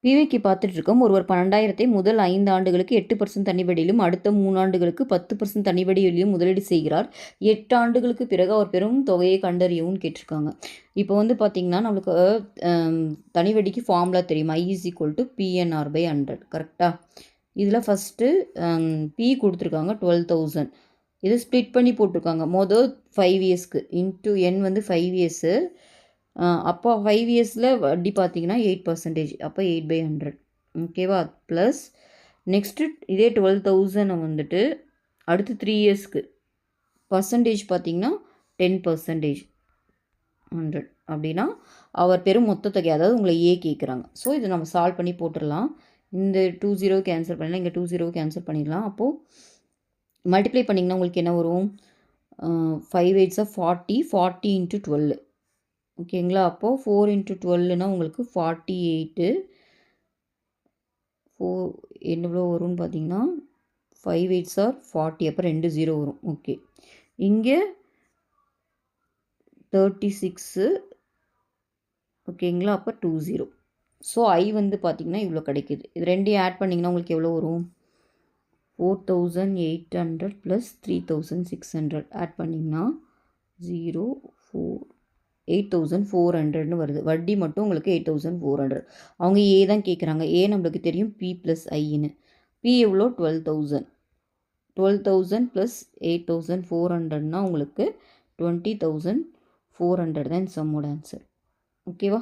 பிவிக்கு பார்த்துட்ருக்கோம். ஒருவர் 12,000 முதல் 5 ஆண்டுகளுக்கு 8% தள்ளுபடியிலும் அடுத்த 3 ஆண்டுகளுக்கு 10% தள்ளுபடியிலும் முதலீடு செய்கிறார். 8 ஆண்டுகளுக்கு பிறகு அவர் பெறும் தொகையை கண்டறியவும் கேட்டிருக்காங்க. இப்போ வந்து பார்த்தீங்கன்னா நம்மளுக்கு தனிவட்டிக்கு ஃபார்முலா தெரியும். I = PNR/100 கரெக்டாக. இதில் ஃபஸ்ட்டு பி கொடுத்துருக்காங்க 12,000. இதை ஸ்ப்ளிட் பண்ணி போட்டிருக்காங்க. மொதல் 5 இயர்ஸ்க்கு இன்ட்டு என் வந்து 5 இயர்ஸு. அப்போ 5 இயர்ஸில் வட்டி பார்த்தீங்கன்னா 8%. அப்போ 8/100 ஓகேவா. ப்ளஸ் நெக்ஸ்ட்டு இதே 12,000 வந்துட்டு அடுத்து 3 இயர்ஸ்க்கு பர்சன்டேஜ் பார்த்தீங்கன்னா 10%. 100 அப்படின்னா அவர் பெரும் மொத்த தொகை, அதாவது உங்களை ஏ கேட்குறாங்க. ஸோ இதை நம்ம சால்வ் பண்ணி போட்டுடலாம். இந்த 2 கேன்சல் பண்ணிடலாம், இங்கே 2 கேன்சல் பண்ணிடலாம். அப்போது மல்டிப்ளை பண்ணிங்கன்னா உங்களுக்கு என்ன வரும்? 5 8s 40, 40 × 12 ஓகேங்களா. அப்போது 4 × 12னா உங்களுக்கு 48. எவ்வளோ வரும்னு பார்த்தீங்கன்னா 5 8s 40, அப்போ 2 0 வரும். ஓகே, இங்கே 36 ஓகேங்களா. அப்போ 2 0. ஸோ ஐ வந்து பார்த்தீங்கன்னா இவ்வளோ கிடைக்குது. இது ரெண்டையும் ஆட் பண்ணிங்கன்னா உங்களுக்கு எவ்வளோ வரும்? 4,800 + 3,600 ஆட் பண்ணிங்கன்னா 0 4 8,400ன்னு வருது. வட்டி மட்டும் உங்களுக்கு 8,400. அவங்க ஏ தான் கேட்குறாங்க. ஏ நம்மளுக்கு தெரியும் P + ஐன்னு. பி எவ்வளோ? 12,000. 12,000 + 8,400னா உங்களுக்கு 20,400 தான் சம்மோட ஆன்சர். ஓகேவா.